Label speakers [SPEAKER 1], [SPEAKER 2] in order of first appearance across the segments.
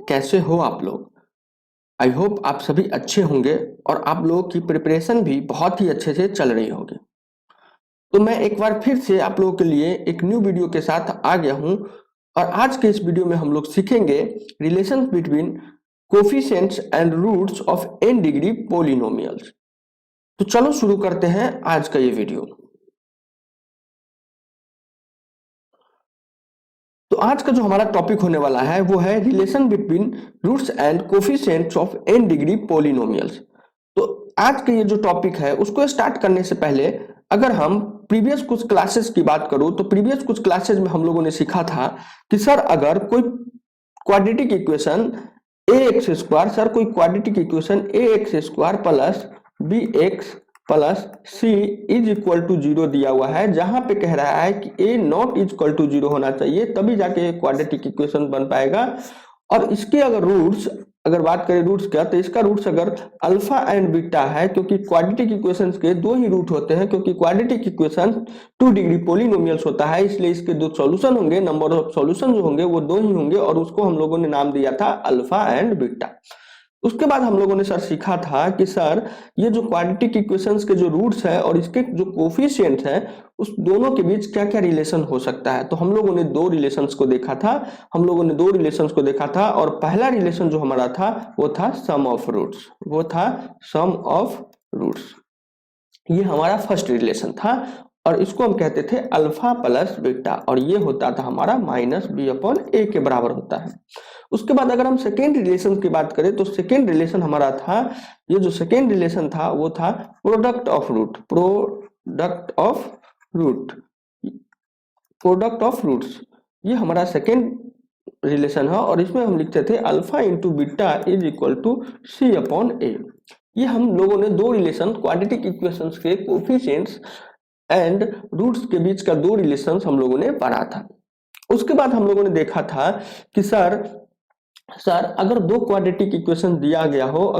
[SPEAKER 1] कैसे हो आप लोग। आई होप आप सभी अच्छे होंगे और आप लोगों की प्रिपरेशन भी बहुत ही अच्छे से चल रही होगी। तो मैं एक बार फिर से आप लोगों के लिए एक न्यू वीडियो के साथ आ गया हूं और आज के इस वीडियो में हम लोग सीखेंगे relation between coefficients and roots of n degree polynomials. तो चलो शुरू करते हैं आज का ये वीडियो। तो आज का जो हमारा टॉपिक होने वाला है वो है relation between roots and coefficients of n degree polynomials. तो आज का ये जो टॉपिक है उसको स्टार्ट करने से पहले अगर हम प्रीवियस कुछ क्लासेस की बात करूं तो प्रीवियस कुछ क्लासेस में हम लोगों ने सीखा था कि सर अगर कोई quadratic equation A X square plus B X plus C is equal to 0 दिया हुआ है, जहां पे कह रहा है कि ए नॉट इज इक्वल टू 0 होना चाहिए, तभी जाके क्वाड्रेटिक इक्वेशन बन पाएगा। और इसके अगर रूट्स अगर बात करें रूट्स का, तो इसका रूट्स अगर अल्फा एंड बीटा है, क्योंकि क्वाड्रेटिक इक्वेशंस के दो ही रूट होते हैं, क्योंकि क्वाड्रेटिक इक्वेशन 2 डिग्री पोलिनोमियल्स होता है, इसलिए इसके दो सॉल्यूशन होंगे, नंबर ऑफ सॉल्यूशन जो होंगे वो दो ही होंगे और उसको हम लोगों ने नाम दिया था अल्फा एंड बीटा। उसके बाद हम लोगों ने सर सीखा था कि सर ये जो क्वाड्रेटिक इक्वेशंस के जो रूट्स है और इसके जो कोफिशिएंट्स है उस दोनों के बीच क्या क्या रिलेशन हो सकता है। तो हम लोगों ने दो रिलेशंस को देखा था और पहला रिलेशन जो हमारा था वो था सम ऑफ रूट्स। ये हमारा फर्स्ट रिलेशन था और इसको हम कहते थे अल्फा प्लस बीटा और ये होता था हमारा माइनस बी अपॉन ए के बराबर होता है। उसके बाद अगर हम सेकेंड रिलेशन की बात करें तो सेकेंड रिलेशन हमारा था, ये जो सेकेंड रिलेशन था वो था प्रोडक्ट ऑफ रूट्स। ये हमारा सेकेंड रिलेशन है और इसमें हम लिखते थे alpha into beta is equal to c upon a. ये हम लोगों ने दो रिलेशन क्वाड्रेटिक इक्वेशंस के कोफिशिएंट्स एंड रूट्स के बीच का दो रिलेशन हम लोगों ने पढ़ा था। उसके बाद हम लोगों ने देखा था कि सर अगर दो क्वाड्रेटिक इक्वेशन दिया गया हो,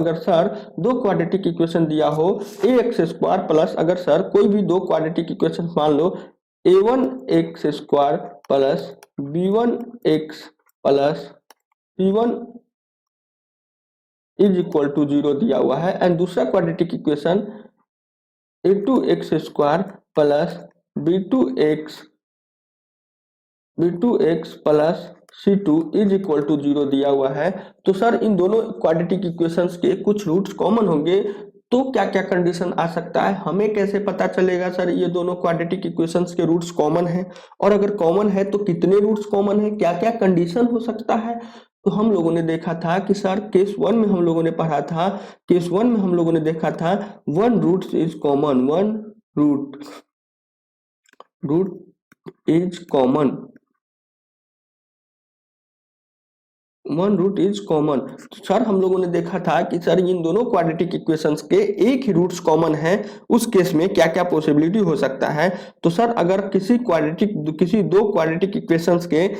[SPEAKER 1] ए एक्स स्क्वायर प्लस, अगर सर कोई भी दो क्वाड्रेटिक इक्वेशन मान लो a1 X square plus b1 X plus c1 is equal to 0 दिया हुआ है एंड दूसरा quadratic equation a2 X square plus b2 X plus C2 is equal to 0 दिया हुआ है। तो सर इन दोनों क्वाड्रेटिक इक्वेशंस के कुछ रूट्स कॉमन होंगे, तो क्या क्या कंडीशन आ सकता है, हमें कैसे पता चलेगा सर ये दोनों क्वाड्रेटिक इक्वेशंस के रूट्स कॉमन है, और अगर कॉमन है तो कितने रूट्स कॉमन है, क्या क्या कंडीशन हो सकता है। तो हम लोगों ने देखा था कि सर केस 1 में हम लोगों ने पढ़ा था, केस 1 में हम लोगों ने देखा था one root is common, one root is common. Sir हम लोगों ने देखा था कि सर इन दोनों क्वाड्रेटिक इक्वेशंस के एक ही रूट्स कॉमन है, उस केस में क्या क्या पॉसिबिलिटी हो सकता है। तो सर अगर किसी दो क्वाड्रेटिक इक्वेशंस के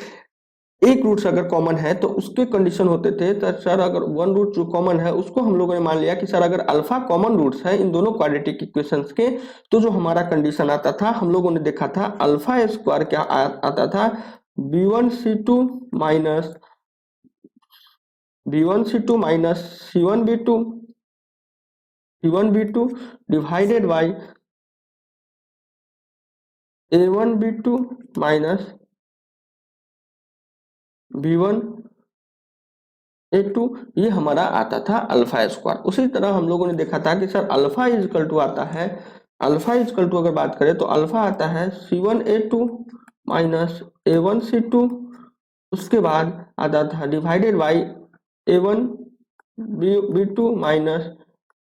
[SPEAKER 1] एक रूट्स अगर कॉमन है तो उसके कंडीशन होते थे, तो सर अगर वन रूट जो कॉमन है उसको हम लोगों ने मान लिया कि सर अगर अल्फा कॉमन रूट्स है इन दोनों क्वाड्रेटिक इक्वेशंस के, तो जो हमारा कंडीशन आता था हम लोगों ने देखा था अल्फा स्क्वायर क्या आता था, b1c2 minus c1b2 divided by a1b2 minus b1a2, ये हमारा आता था अल्फा स्क्वायर। उसी तरह हम लोगों ने देखा था कि सर अल्फा इजकल टू अगर बात करें तो अल्फा आता है c1a2 माइनस a1c2, उसके बाद आता था divided by a1b2 minus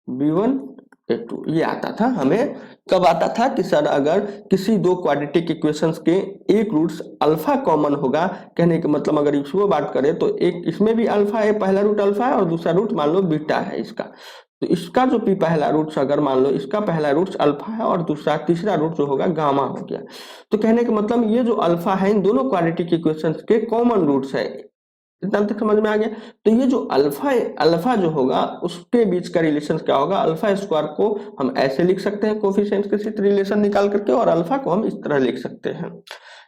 [SPEAKER 1] b1a2। ये आता था हमें, कब आता था कि सर अगर किसी दो क्वाड्रेटिक इक्वेशंस के एक रूट्स अल्फा कॉमन होगा, कहने का मतलब अगर इसको बात करें तो एक इसमें भी अल्फा है, पहला रूट अल्फा है और दूसरा रूट मान लो बीटा है इसका, तो इसका जो पहला रूट अगर मान लो इसका पहला रूट अल्फा है और तीसरा रूट जो होगा गामा हो गया। तो कहने का मतलब ये जो अल्फा है इन दोनों क्वाड्रेटिक इक्वेशंस के कॉमन रूट्स है, इतना तक समझ में आ गया। तो ये जो अल्फा जो होगा उसके बीच का रिलेशन क्या होगा, अल्फा स्क्वायर को हम ऐसे लिख सकते हैं कोफिशिएंट के साथ रिलेशन निकाल करके, और अल्फा को हम इस तरह लिख सकते हैं।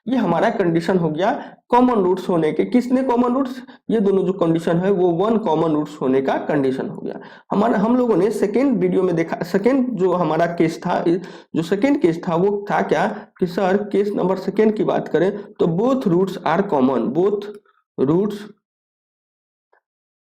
[SPEAKER 1] ये हमारा कंडीशन हो गया कॉमन रूट्स होने के। किसने कॉमन रूट्स, ये दोनों जो कंडीशन है वो वन कॉमन रूट्स होने का कंडीशन हो गया। हमारा हम लोगों ने सेकेंड वीडियो में देखा, सेकेंड जो हमारा केस था, जो सेकेंड केस था वो था क्या कि सर केस नंबर सेकेंड की बात करें तो both roots are common, both roots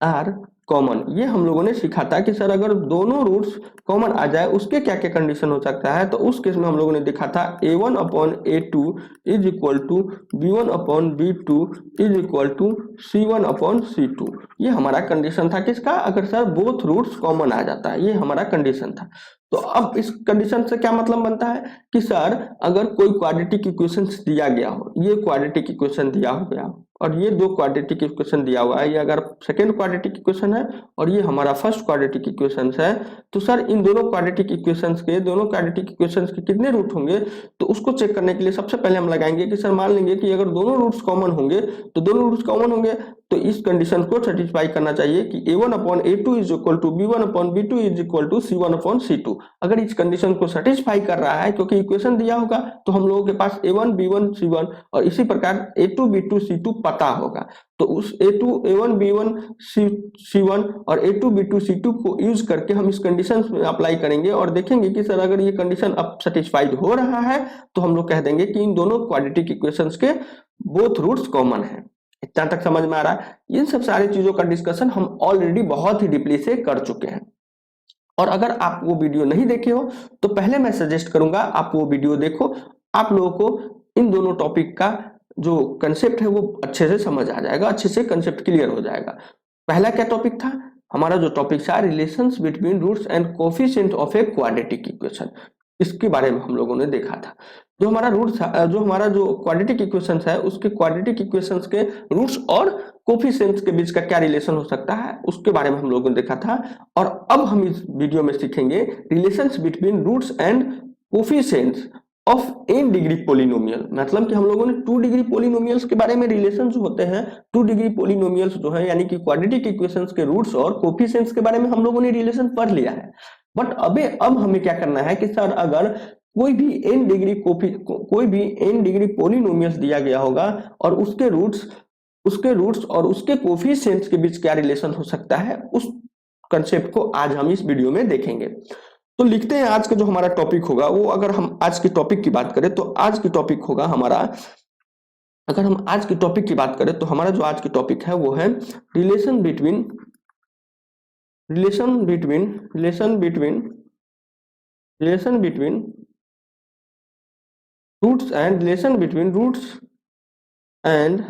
[SPEAKER 1] are common. ये हम लोगों ने सीखा था कि सर अगर दोनों रूट्स कॉमन आ जाए उसके क्या क्या कंडीशन हो सकता है। तो उस केस में हम लोगों ने देखा था a1 upon a2 is equal to b1 upon b2 is equal to c1 upon c2। ये हमारा कंडीशन था किसका, अगर सर बोथ रूट्स कॉमन आ जाता है, ये हमारा कंडीशन था। तो अब इस कंडीशन से क्या मतलब बनता है कि सर अगर कोई क्वाड्रेटिक इक्वेशन दिया गया हो, ये क्वाड्रेटिक इक्वेशन दिया हो गया और ये दो क्वाड्रेटिक इक्वेशन दिया हुआ है, ये अगर सेकेंड क्वाड्रेटिक इक्वेशन है और ये हमारा फर्स्ट क्वाड्रेटिक इक्वेशन है, तो सर इन दोनों क्वाड्रेटिक इक्वेशंस के कितने रूट होंगे, तो उसको चेक करने के लिए सबसे पहले हम लगाएंगे कि सर मान लेंगे कि अगर दोनों रूट्स कॉमन होंगे, तो दोनों रूट्स कॉमन होंगे तो इस कंडीशन को सेटिस्फाई करना चाहिए कि a1 upon a2 is equal to b1 upon b2 is equal to c1 upon c2। अगर इस कंडीशन को सेटिस्फाई कर रहा है, क्योंकि इक्वेशन दिया होगा तो हम लोगों के पास a1 b1 c1 और इसी प्रकार a2 b2 c2 पता होगा, तो उस a1 b1 c1 और a2 b2 c2 को यूज करके हम इस कंडीशन में अप्लाई करेंगे और देखेंगे कि सर अगर ये कंडीशन अब सेटिस्फाइड हो रहा है तो हम लोग कह देंगे कि इन दोनों क्वाड्रेटिक इक्वेशंस के बोथ रूट्स कॉमन है। इतना तक समझ में आ रहा है। इन सब सारी चीजों का डिस्कशन हम ऑलरेडी बहुत ही डीपली से कर चुके हैं, और अगर आप वो वीडियो नहीं देखे हो तो पहले मैं सजेस्ट करूंगा आप वो वीडियो देखो, आप लोगों को इन दोनों टॉपिक का जो कंसेप्ट है वो अच्छे से समझ आ जाएगा, अच्छे से कंसेप्ट क्लियर हो जाएगा। पहला क्या टॉपिक था हमारा, जो टॉपिक था relations between roots and coefficient of a quadratic equation, इसके बारे में हम लोगों ने देखा था। जो हमारा रूट्स, जो हमारा जो क्वाड्रेटिक इक्वेशंस है उसके क्वाड्रेटिक इक्वेशंस के रूट्स और कोफिशिएंट्स के बीच का क्या रिलेशन हो सकता है उसके बारे में हम लोगों ने देखा था। और अब हम इस वीडियो में सीखेंगे relations between roots and coefficients of n degree polynomial. मतलब कि हम लोगों ने 2 डिग्री पोलिनोमियल्स के बारे में रिलेशन जो होते हैं, 2 डिग्री पोलिनोमियल्स जो है यानी कि क्वाड्रेटिक इक्वेशंस के रूट्स और कोफिशिएंट्स के बारे में हम लोगों ने रिलेशन पढ़ लिया है। बट अब हमें क्या करना है कि सर अगर कोई भी n डिग्री पोलिनोमियल्स दिया गया होगा और उसके रूट्स और उसके कोफिशिएंट्स के बीच क्या रिलेशन हो सकता है, उस कंसेप्ट को आज हम इस वीडियो में देखेंगे। तो लिखते हैं आज का जो हमारा टॉपिक होगा वो, अगर हम आज के टॉपिक की बात करें तो आज की टॉपिक होगा हमारा, अगर हम आज की टॉपिक की बात करें तो हमारा जो आज की टॉपिक है वो है relation between roots and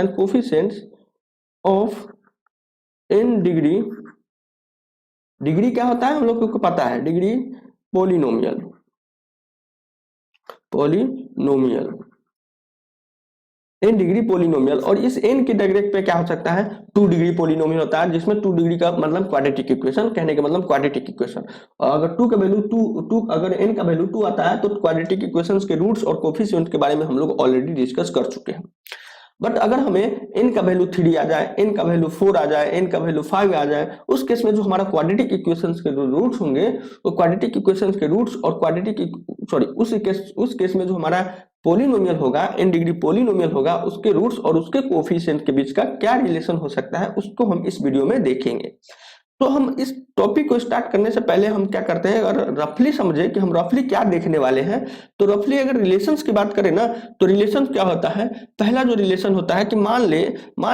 [SPEAKER 1] coefficients of n degree क्या होता है हम लोग को पता है, degree polynomial n degree polynomial. और इस n के डायरेक्ट पे क्या हो सकता है, 2 डिग्री पोलिनोमियल होता है जिसमें 2 डिग्री का मतलब क्वाड्रेटिक इक्वेशन, कहने का मतलब क्वाड्रेटिक इक्वेशन। और अगर 2 का वैल्यू 2 अगर n का वैल्यू 2 आता है तो क्वाड्रेटिक इक्वेशंस के रूट्स और कोफिशिएंट के बारे में हम लोग ऑलरेडी डिस्कस कर चुके हैं। बट अगर हमें n का वैल्यू 3 आ जाए, n का वैल्यू 4 आ जाए, n का वैल्यू 5 आ जाए, उस केस में जो हमारा क्वाड्रेटिक इक्वेशंस के जो रूट्स होंगे वो क्वाड्रेटिक इक्वेशंस के रूट्स और उस केस में जो हमारा पोलिनोमियल होगा, n डिग्री पोलिनोमियल होगा, उसके रूट्स और उसके कोफिशिएंट के बीच का क्या रिलेशन हो सकता है उसको हम इस वीडियो में देखेंगे। तो हम इस टॉपिक को स्टार्ट करने से पहले हम क्या करते हैं, अगर रफली समझे कि हम रफली क्या देखने वाले हैं, तो रफली अगर रिलेशंस की बात करें ना तो रिलेशन क्या होता है, पहला जो रिलेशन होता है कि मान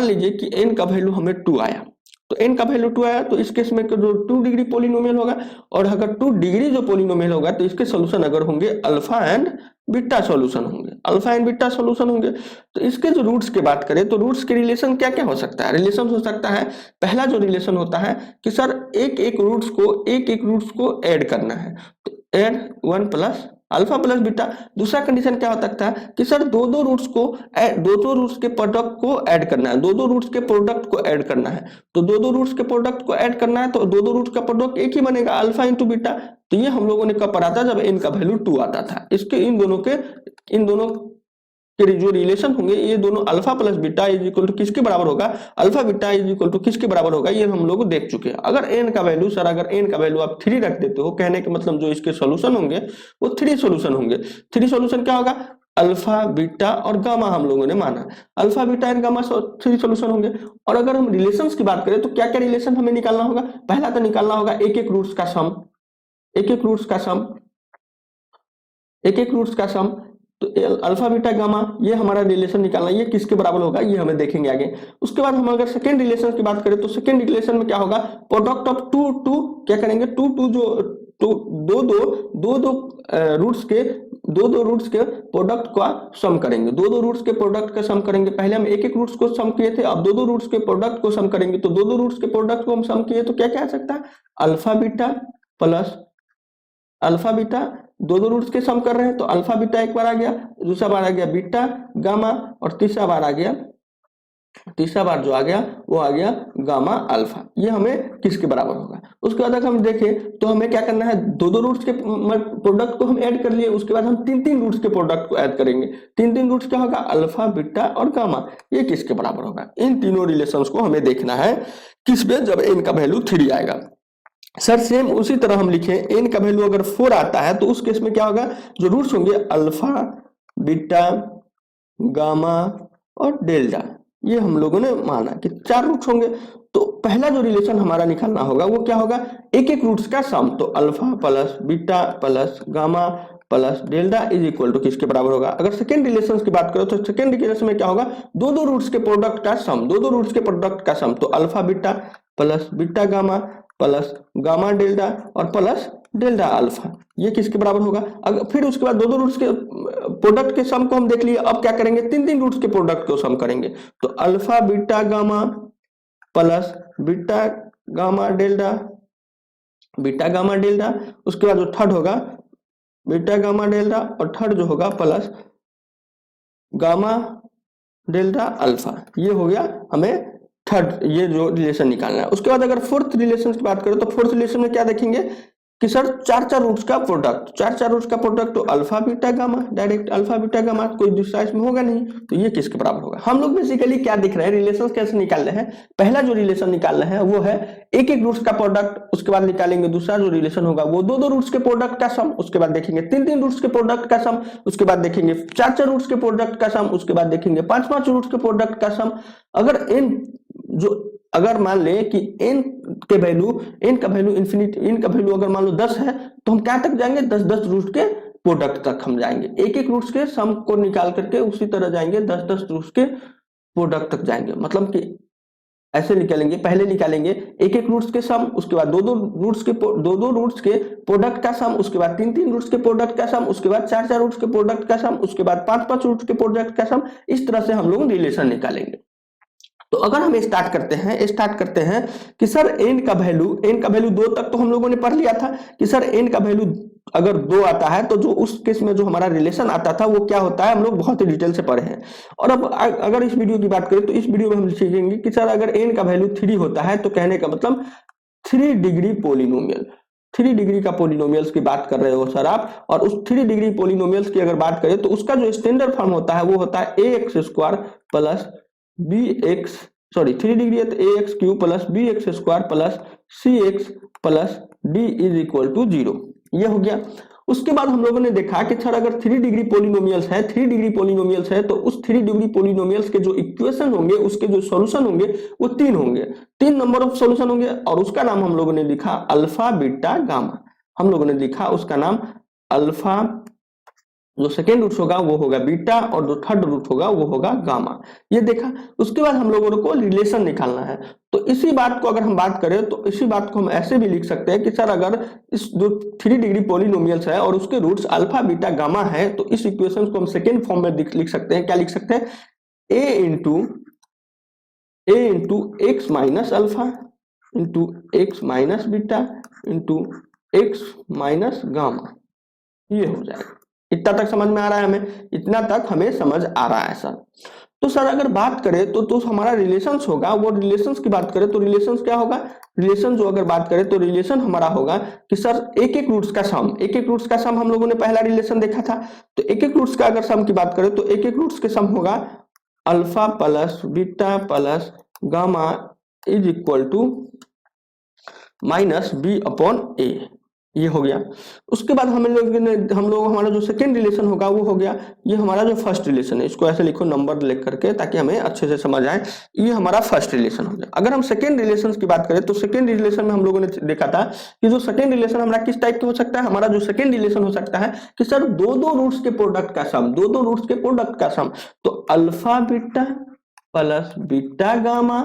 [SPEAKER 1] लीजिए कि n का वैल्यू हमें 2 आया, तो n का वैल्यू 2 आया तो इस केस में जो 2 डिग्री पोलिनोमियल होगा, और अगर 2 डिग्री जो पोलिनोमियल होगा तो इसके सोल्यूशन अगर होंगे अल्फा एंड बीटा सॉल्यूशन होंगे, तो इसके जो रूट्स की बात करें तो रूट्स के रिलेशन क्या क्या हो सकता है, रिलेशन हो सकता है, पहला जो रिलेशन होता है कि सर एक रूट्स को ऐड करना है, तो add 1 plus alpha plus beta. दूसरा कंडीशन क्या हो सकता है कि सर दो रूट्स के प्रोडक्ट को ऐड करना है, दो रूट्स के प्रोडक्ट को ऐड करना है, तो दो रूट्स के प्रोडक्ट को ऐड करना है तो दो रूट्स का प्रोडक्ट एक ही बनेगा अल्फा इंटू बीटा, तो ये हम लोगों ने कब पढ़ा था, जब n का वैल्यू 2 आता था। इसके इन दोनों के जो रिलेशन होंगे, ये दोनों alpha plus beta is equal to किसके बराबर होगा, alpha beta is equal to किसके बराबर होगा, ये हम लोग देख चुके हैं। अगर n का वैल्यू सर, अगर n का वैल्यू आप 3 रख देते हो, कहने के मतलब जो इसके सॉल्यूशन होंगे वो 3 सॉल्यूशन होंगे। 3 सॉल्यूशन क्या होगा, अल्फा बीटा और गामा हम लोगों ने माना, alpha beta and gamma 3 solution होंगे। और अगर हम रिलेशंस की बात करें तो क्या क्या रिलेशन हमें निकालना होगा, पहला तो निकालना होगा एक एक रूट्स का सम, एक एक रूट्स का सम, एक एक रूट्स का सम। तो अल्फा बीटा गामा ये हमारा रिलेशन निकालना, ये किसके बराबर होगा ये हमें देखेंगे आगे। उसके बाद हम अगर सेकेंड रिलेशन की बात करें तो सेकेंड रिलेशन में क्या होगा, प्रोडक्ट ऑफ टू क्या करेंगे, टू जो दो रूट्स के प्रोडक्ट का सम करेंगे, दो रूट्स के प्रोडक्ट का सम करेंगे। पहले हम एक एक रूट्स को सम किए थे, अब दो रूट्स के प्रोडक्ट को सम करेंगे। तो दो रूट्स के प्रोडक्ट को हम सम किए तो क्या क्या आ सकता है, alpha beta plus alpha beta, दो रूट्स के सम कर रहे हैं तो अल्फा बीटा एक बार आ गया, दूसरा बार आ गया बीटा गामा, और तीसरा बार आ गया, तीसरा बार जो आ गया वो आ गया गामा अल्फा। ये हमें किसके बराबर होगा। उसके बाद अगर हम देखें तो हमें क्या करना है, दो रूट्स के प्रोडक्ट को हम ऐड कर लिए, उसके बाद हम तीन रूट्स के प्रोडक्ट को ऐड करेंगे। तीन रूट्स क्या होगा, अल्फा बीटा और गामा, ये किसके बराबर होगा। इन तीनों रिलेशंस को हमें देखना है किसमें, जब n का वैल्यू 3 आएगा। सर सेम उसी तरह हम लिखे n का वैल्यू अगर 4 आता है तो उस केस में क्या होगा, जो रूट्स होंगे अल्फा बीटा गामा और डेल्टा, ये हम लोगों ने माना कि 4 रूट्स होंगे। तो पहला जो रिलेशन हमारा निकालना होगा वो क्या होगा, एक एक रूट्स का सम। तो alpha plus beta plus gamma plus delta is equal to किसके बराबर होगा। अगर सेकेंड रिलेशन की बात करो तो सेकेंड रिलेशन में क्या होगा, दो रूट्स के प्रोडक्ट का सम, दो रूट्स के प्रोडक्ट का सम। तो alpha beta plus beta gamma plus gamma delta और प्लस डेल्टा अल्फा, ये किसके बराबर होगा। अगर फिर उसके बाद दो रूट्स के प्रोडक्ट के सम को हम देख लिए, अब क्या करेंगे, तीन रूट्स के प्रोडक्ट को सम करेंगे। तो alpha beta gamma plus beta gamma delta, beta gamma delta, उसके बाद जो थर्ड होगा बीटा गामा डेल्टा, और थर्ड जो होगा प्लस गामा डेल्टा अल्फा। ये हो गया हमें थर्ड, ये जो रिलेशन निकालना है। उसके बाद अगर फोर्थ रिलेशन की बात करें तो फोर्थ रिलेशन में क्या देखेंगे कि सर चार रूट्स का प्रोडक्ट, चार रूट्स का प्रोडक्ट, तो alpha beta gamma, direct alpha beta gamma, कोई दूसरा इसमें होगा नहीं, तो ये किसके बराबर होगा। हम लोग बेसिकली क्या दिख रहे हैं, रिलेशन कैसे निकाल रहे हैं। पहला जो रिलेशन निकाल रहे हैं वो है एक एक रूट्स का प्रोडक्ट, उसके बाद निकालेंगे दूसरा जो रिलेशन होगा वो दो रूट्स के प्रोडक्ट का सम, उसके बाद देखेंगे तीन रूट्स के प्रोडक्ट का सम, उसके बाद देखेंगे चार रूट्स के प्रोडक्ट का सम, उसके बाद देखेंगे पांच रूट्स के प्रोडक्ट का सम। अगर मान ले कि n का वैल्यू इंफिनिटी, n का वैल्यू अगर मान लो 10 है तो हम क्या तक जाएंगे, 10 रूट्स के प्रोडक्ट तक हम जाएंगे, एक रूट्स के सम को निकाल करके उसी तरह जाएंगे 10 रूट्स के प्रोडक्ट तक जाएंगे। मतलब कि ऐसे निकालेंगे, पहले निकालेंगे एक रूट्स के सम, उसके बाद दो रूट्स के प्रोडक्ट का सम, उसके बाद तीन रूट्स के प्रोडक्ट का सम, उसके बाद चार रूट्स के प्रोडक्ट का सम, उसके बाद पांच रूट्स के प्रोडक्ट का सम। इस तरह से हम लोग रिलेशन निकालेंगे। तो अगर हम स्टार्ट करते हैं कि सर n का वैल्यू 2 तक तो हम लोगों ने पढ़ लिया था कि सर n का वैल्यू अगर 2 आता है तो जो उस केस में जो हमारा रिलेशन आता था वो क्या होता है, हम लोग बहुत ही डिटेल से पढ़े हैं। और अब अगर इस वीडियो की बात करें तो इस वीडियो में हम सीखेंगे कि सर अगर n का वैल्यू 3 होता है तो कहने का मतलब 3 डिग्री पोलिनोमियल, 3 डिग्री का पोलिनोमियल्स की बात कर रहे हो सर आप। और उस 3 डिग्री पोलिनोमियल्स की अगर बात करें तो उसका जो स्टैंडर्ड फॉर्म होता है वो होता है ax square plus bx, sorry 3 degree है तो ax cube plus bx square plus cx plus d is equal to 0, ये हो गया। उसके बाद हम लोगों ने देखा कि सर अगर 3 डिग्री पोलिनोमियल्स है तो उस 3 डिग्री पोलिनोमियल्स के जो इक्वेशन होंगे, उसके जो सॉल्यूशन होंगे वो 3 होंगे, 3 नंबर ऑफ सॉल्यूशन होंगे। और उसका नाम हम लोगों ने लिखा अल्फा बीटा गामा, हम लोगों ने लिखा उसका नाम अल्फा, जो सेकेंड रूट होगा वो होगा बीटा, और जो थर्ड रूट होगा वो होगा गामा, ये देखा। उसके बाद हम लोगों को रिलेशन निकालना है। तो इसी बात को अगर हम बात करें तो इसी बात को हम ऐसे भी लिख सकते हैं कि सर अगर इस जो 3 डिग्री पोलिनोमियल्स है और उसके रूट्स अल्फा बीटा गामा है तो इस इक्वेशन को हम सेकेंड फॉर्म में लिख सकते हैं। क्या लिख सकते हैं, a into x minus alpha into x minus beta into x minus gamma, ये हो जाएगा। इतना तक समझ में आ रहा है हमें, इतना तक हमें समझ आ रहा है सर। तो सर अगर बात करें तो हमारा रिलेशंस होगा, वो रिलेशंस की बात करें तो रिलेशंस क्या होगा, रिलेशन जो अगर बात करें तो रिलेशन हमारा होगा कि सर एक एक रूट्स का सम, एक एक रूट्स का सम हम लोगों ने पहला रिलेशन देखा था। तो एक एक रूट्स का अगर सम की बात करें तो एक एक रूट्स के सम होगा alpha plus beta plus gamma is equal to minus b upon a, ये हो गया। उसके बाद हम लोग हमारा जो सेकेंड रिलेशन होगा वो हो गया, ये हमारा जो फर्स्ट रिलेशन है, इसको ऐसे लिखो नंबर लिख करके ताकि हमें अच्छे से समझ आए, ये हमारा फर्स्ट रिलेशन हो गया। अगर हम सेकेंड रिलेशन की बात करें तो सेकेंड रिलेशन में हम लोगों ने देखा था कि जो सेकेंड रिलेशन हमारा किस टाइप का हो सकता है, हमारा जो सेकेंड रिलेशन हो सकता है कि सर दो दो रूट्स के प्रोडक्ट का सम, दो दो रूट्स के प्रोडक्ट का सम, तो alpha beta plus beta gamma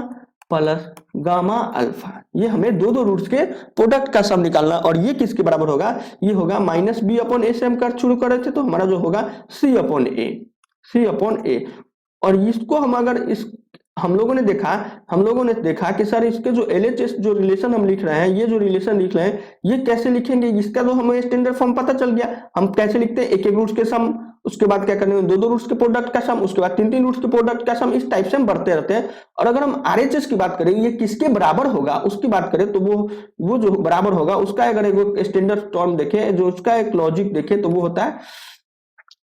[SPEAKER 1] plus gamma alpha, ये हमें दो दो रूट्स के प्रोडक्ट का सम निकालना, और ये किसके बराबर होगा, ये होगा माइनस बी अपॉन ए से हम कर शुरू कर रहे थे, तो हमारा जो होगा सी अपॉन ए, सी अपॉन ए। और इसको हम अगर इस हम लोगों ने देखा कि सर इसके जो एलएचएस जो रिलेशन हम लिख रहे हैं, ये जो रिलेशन लिख रहे हैं ये कैसे लिखेंगे, इसका तो हमें स्टैंडर्ड फॉर्म पता चल गया, हम कैसे लिखते हैं एक एक रूट्स के सम, उसके बाद क्या करने दो दो रूट्स के प्रोडक्ट का सम, उसके बाद तीन तीन रूट्स के प्रोडक्ट का सम, इस टाइप से हम बढ़ते रहते हैं। और अगर हम आरएचएस की बात करें ये किसके बराबर होगा उसकी बात करें तो वो जो बराबर होगा उसका अगर एक स्टैंडर्ड टर्म देखें, जो उसका एक लॉजिक देखें तो वो होता है,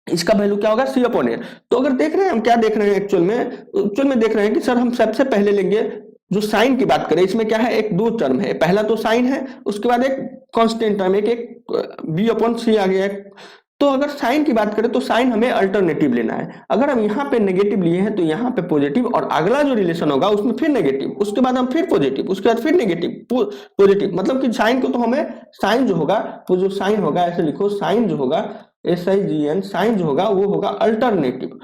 [SPEAKER 1] इसका वैल्यू क्या होगा सी अपॉन ए। तो अगर देख रहे हैं हम क्या देख रहे हैं एक्चुअल में देख रहे हैं कि सर हम सबसे पहले लेंगे जो साइन की बात करें, इसमें क्या है एक दो टर्म है, पहला तो साइन है, उसके बाद एक कांस्टेंट टर्म एक बी अपॉन सी आ गया है। तो अगर साइन की बात करें तो साइन हमें अल्टरनेटिव लेना है, अगर हम यहाँ पे नेगेटिव लिए हैं तो यहाँ पे पॉजिटिव, और अगला जो रिलेशन होगा उसमें फिर नेगेटिव, उसके बाद हम फिर पॉजिटिव, उसके बाद फिर नेगेटिव पॉजिटिव, मतलब कि साइन को तो हमें साइन जो होगा वो जो साइन होगा ऐसे लिखो, साइन जो होगा SIGN, साइन जो होगा वो होगा अल्टरनेटिव,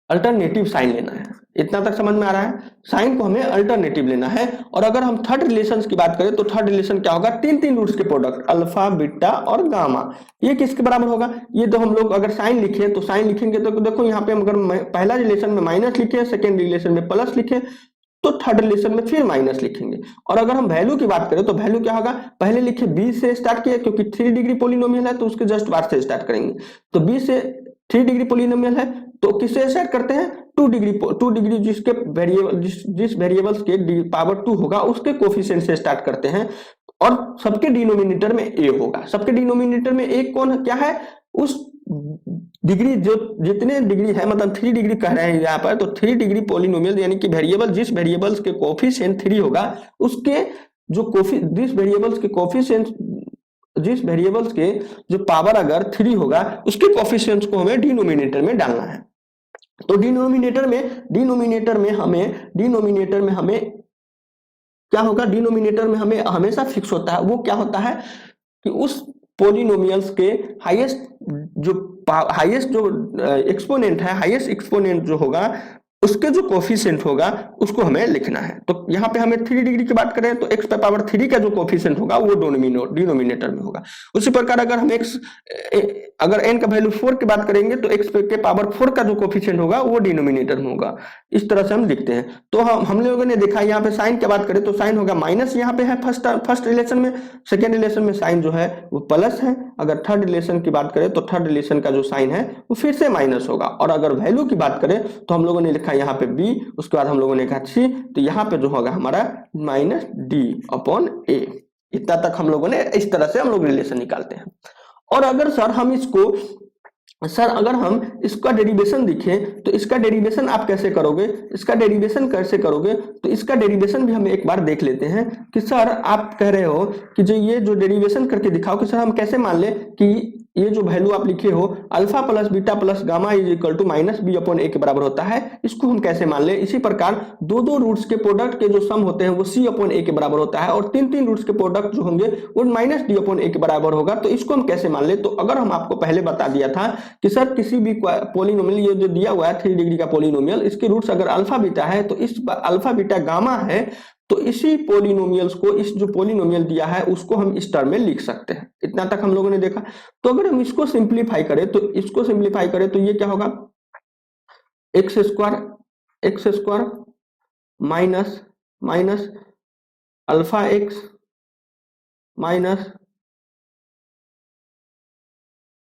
[SPEAKER 1] अल्टरनेटिव साइन लेना है। इतना तक समझ में आ रहा है, साइन को हमें अल्टरनेटिव लेना है। और अगर हम थर्ड रिलेशन की बात करें तो थर्ड रिलेशन क्या होगा, तीन तीन रूट्स के प्रोडक्ट अल्फा बीटा और गामा, ये किसके बराबर होगा, ये तो हम लोग अगर साइन लिखे तो साइन लिखेंगे तो देखो यहाँ पे अगर पहला रिलेशन में माइनस लिखे, सेकेंड रिलेशन में प्लस लिखे, तो थर्ड रिलेशन में फिर माइनस लिखेंगे। और अगर हम वैल्यू की बात करें तो वैल्यू क्या होगा, पहले लिखे बी से स्टार्ट किया क्योंकि 3 डिग्री पोलिनोमियल है तो उसके जस्ट बाद से स्टार्ट करेंगे, तो बी से 3 डिग्री पोलिनोमियल है तो किससे स्टार्ट करते हैं 2 डिग्री जिसके वेरिएबल जिस वेरिएबल्स के पावर 2 होगा उसके कोफिशिएंट से स्टार्ट करते हैं, और सबके डिनोमिनेटर में ए होगा, सबके डिनोमिनेटर में ए कौन क्या है, उस डिग्री जो जितने डिग्री है, मतलब 3 डिग्री कह रहे हैं यहाँ पर, तो 3 डिग्री पोलिनोमियल यानी कि वेरिएबल जिस वेरिएबल्स के कोफिशिएंट 3 होगा उसके जो जिस वेरिएबल्स के जो पावर अगर 3 होगा उसके कोफिशिएंट्स को हमें डिनोमिनेटर में डालना है। तो डिनोमिनेटर में हमें क्या होगा, डिनोमिनेटर में हमें हमेशा फिक्स होता है, वो क्या होता है कि उस पोलिनोमियल्स के हाईएस्ट जो एक्सपोनेंट है, हाईएस्ट एक्सपोनेंट जो होगा उसके जो कोफिशिएंट होगा उसको हमें लिखना है। तो यहाँ पे हमें 3 डिग्री की बात करें तो x पे पावर 3 का जो कोफिशिएंट होगा वो डिनोमिनेटर में होगा। उसी प्रकार अगर हम अगर n का वैल्यू 4 की बात करेंगे तो x पे के पावर 4 का जो कोफिशिएंट होगा वो डिनोमिनेटर में होगा। इस तरह से हम लिखते हैं। तो हम लोगों ने देखा यहाँ पे साइन की बात करें तो साइन होगा माइनस, यहाँ पे है फर्स्ट रिलेशन में, सेकेंड रिलेशन में साइन जो है वो प्लस है, अगर थर्ड रिलेशन की बात करें तो थर्ड रिलेशन का जो साइन है वो फिर से माइनस होगा। और अगर वैल्यू की बात करें तो हम लोगों ने लिखा यहाँ पे b, उसके बाद हम लोगों ने कहा c, तो यहाँ पे जो होगा हमारा माइनस d अपॉन a। इतना तक हम लोगों ने इस तरह से हम लोग रिलेशन निकालते हैं। और अगर अगर हम इसका डेरिवेशन देखें तो इसका डेरिवेशन आप कैसे करोगे, तो इसका डेरिवेशन भी हम एक बार देख लेते हैं कि सर आप कह रहे हो कि ये जो डेरिवेशन करके दिखाओ कि सर हम कैसे मान ले कि ये जो वैल्यू आप लिखे हो alpha plus beta plus gamma is equal to minus b upon a के बराबर होता है, इसको हम कैसे मान ले। इसी प्रकार दो दो रूट्स के प्रोडक्ट के जो सम होते हैं वो सी अपॉन ए के बराबर होता है, और तीन तीन रूट्स के प्रोडक्ट जो होंगे वो माइनस डी अपॉन ए के बराबर होगा। तो इसको हम कैसे मान ले, तो अगर हम आपको पहले बता दिया था कि सर किसी भी पोलिनोमियल, ये जो दिया हुआ है 3 डिग्री का पोलिनोमियल, इसके रूट्स अगर अल्फा बीटा है तो इस अल्फा बीटा गामा है, तो इसी पोलिनोमियल्स को, इस जो पोलिनोमियल दिया है उसको हम इस टर्म में लिख सकते हैं। इतना तक हम लोगों ने देखा। तो अगर हम इसको सिंप्लीफाई करें तो ये क्या होगा, x square minus alpha x minus,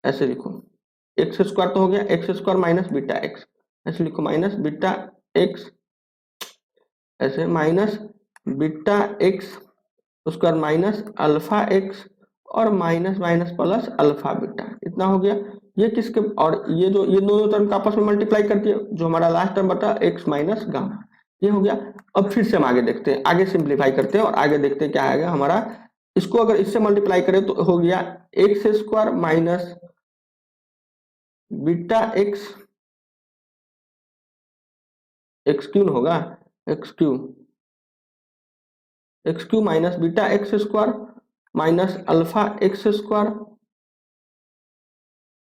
[SPEAKER 1] ऐसे लिखो एक्स स्क्वायर तो हो गया, x square minus beta x, ऐसे लिखो माइनस बीटा एक्स, ऐसे माइनस बीटा एक्स उसके बाद माइनस अल्फा एक्स और minus minus plus alpha beta, इतना हो गया। ये किसके, और ये जो ये दोनों टर्म का आपस में मल्टीप्लाई करती है, जो हमारा लास्ट टर्म बता एक्स माइनस गामा, ये हो गया। अब फिर से हम आगे देखते हैं, आगे सिंप्लीफाई करते हैं और आगे देखते हैं क्या आएगा हमारा। इसको अगर इससे मल्टीप्लाई करें तो हो गया x square minus beta x, x cube होगा, x cube minus beta x square minus alpha x square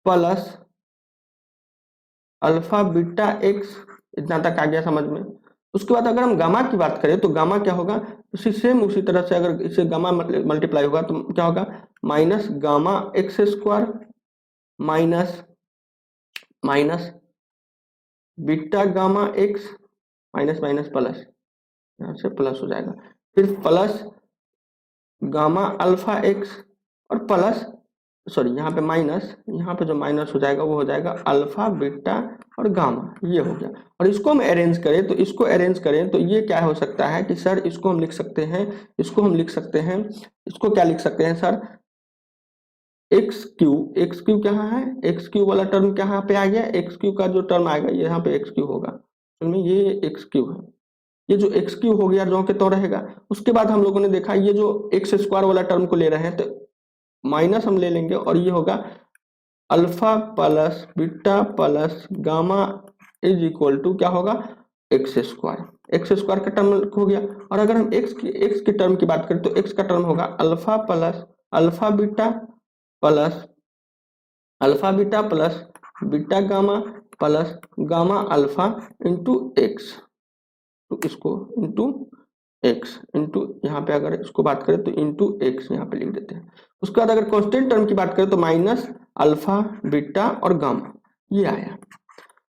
[SPEAKER 1] plus alpha beta x, इतना तक आ गया समझ में। उसके बाद अगर हम गामा की बात करें तो गामा क्या होगा, उसी सेम उसी तरह से अगर इसे गामा मल्टीप्लाई होगा तो क्या होगा, minus gamma x square minus minus beta gamma x minus minus plus, यहाँ से प्लस हो जाएगा, फिर प्लस गामा अल्फा एक्स और प्लस सॉरी यहाँ पे माइनस, यहाँ पे जो माइनस हो जाएगा वो हो जाएगा अल्फा बीटा और गामा, ये हो गया। और इसको हम अरेंज करें तो इसको अरेंज करें तो ये क्या हो सकता है कि सर इसको हम लिख सकते हैं, इसको हम लिख सकते हैं, इसको क्या लिख सकते हैं सर, एक्स क्यू क्या है, एक्स क्यू वाला टर्म क्या पे आ गया, एक्स क्यू का जो टर्म आएगा ये यहाँ पे एक्स क्यू होगा, ये एक्स क्यू है, ये जो एक्स क्यू हो गया जो के तो रहेगा। उसके बाद हम लोगों ने देखा ये जो एक्स स्क्वायर वाला टर्म को ले रहे हैं तो माइनस हम ले लेंगे और ये होगा alpha plus beta plus gamma is equal to क्या होगा, एक्स स्क्वायर का टर्म हो गया। और अगर हम एक्स की टर्म की बात करें तो एक्स का टर्म होगा alpha plus alpha beta plus beta gamma plus gamma alpha into x, तो इसको इंटू एक्स इंटू यहाँ पे अगर इसको बात करें तो इंटू एक्स यहाँ पे लिख देते हैं। उसके बाद अगर कांस्टेंट टर्म की बात करें तो माइनस अल्फा बीटा और गामा, ये आया।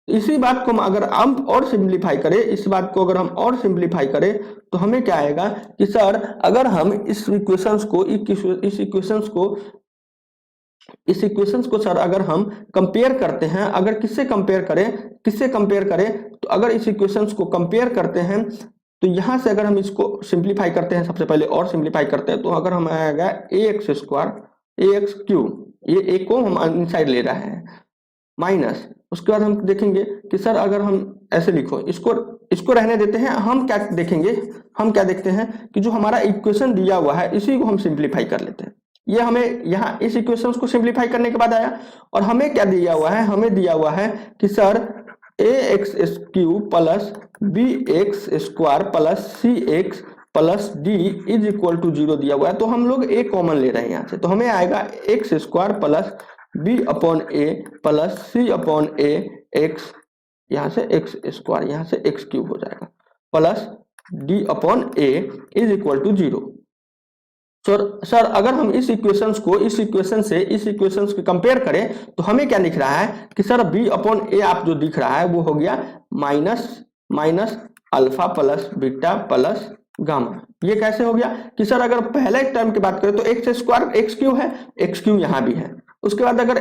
[SPEAKER 1] इसी बात को हम अगर हम और सिंप्लीफाई करें, इस बात को अगर हम और सिंप्लीफाई करें तो हमें क्या आएगा कि सर अगर हम इस इक्वेशंस को सर अगर हम कंपेयर करते हैं, अगर किससे कंपेयर करें तो अगर इस इक्वेशंस को कंपेयर करते हैं तो यहां से अगर हम इसको सिंप्लीफाई करते हैं, सबसे पहले और सिंप्लीफाई करते हैं तो अगर हम आएगा ए एक्स स्क्वायर ए एक्स क्यू, ये ए को हम इनसाइड ले रहे हैं माइनस, उसके बाद हम देखेंगे कि सर अगर हम ऐसे लिखो इसको रहने देते हैं, हम क्या देखते हैं कि जो हमारा इक्वेशन दिया हुआ है इसी को हम सिंप्लीफाई कर लेते हैं। ये हमें यहाँ इस इक्वेशन को सिंप्लीफाई करने के बाद आया और हमें क्या दिया हुआ है, हमें दिया हुआ है कि sir A X cube plus B X square plus C X plus D is equal to 0 दिया हुआ है। तो हम लोग ए कॉमन ले रहे हैं यहाँ से, तो हमें आएगा x square plus b upon a plus c upon a x, यहाँ से एक्स स्क्वायर यहाँ से एक्स क्यूब हो जाएगा plus D upon A is equal to 0। Sir अगर हम इस इक्वेशन को कंपेयर करें तो हमें क्या दिख रहा है कि सर बी अपॉन ए आप जो दिख रहा है वो हो गया minus alpha plus beta plus gamma. ये कैसे हो गया कि सर अगर पहले टर्म की बात करें तो एक्स स्क्वायर एक्स क्यू है, एक्स क्यू यहाँ भी है। उसके बाद अगर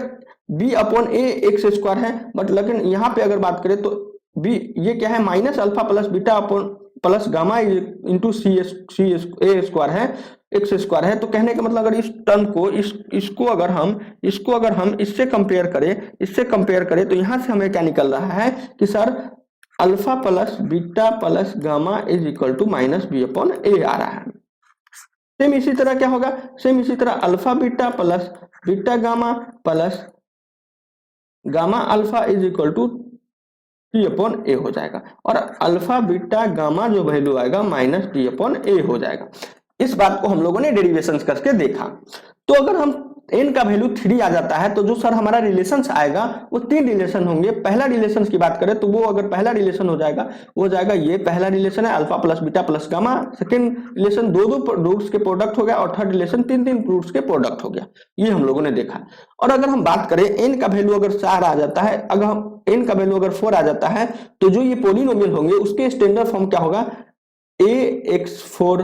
[SPEAKER 1] B upon a X square है, बट लेकिन यहाँ पे अगर बात करें तो बी ये क्या है minus alpha plus beta upon plus gamma into c a square है, एक्स स्क्वायर है। तो कहने का मतलब अगर इस टर्म को इसको अगर हम इससे कंपेयर करें तो यहाँ से हमें क्या निकल रहा है कि sir alpha plus beta plus gamma is equal to minus b upon a आ रहा है। सेम इसी तरह क्या होगा, सेम इसी तरह alpha beta plus beta gamma plus gamma alpha is equal to t upon a हो जाएगा और अल्फा बीटा गामा जो वैल्यू आएगा माइनस टी अपॉन ए हो जाएगा। इस बात को हम लोगों ने डेरिवेशन करके देखा। तो अगर हम n का वैल्यू 3 आ जाता है तो जो सर हमारा रिलेशंस आएगा वो 3 रिलेशन होंगे। पहला रिलेशन की बात करें तो वो अगर पहला रिलेशन हो जाएगा वो जाएगा, ये पहला रिलेशन है alpha plus beta plus gamma. Second relation दो रूट्स के प्रोडक्ट हो गया और थर्ड रिलेशन 3 रूट्स के प्रोडक्ट हो गया। ये हम लोगों ने देखा। और अगर हम बात करें n का वैल्यू अगर 4 आ जाता है, अगर हम n का वैल्यू अगर 4 आ जाता है तो जो ये पॉलिनोमियल होंगे उसके स्टैंडर्ड फॉर्म क्या होगा, ax4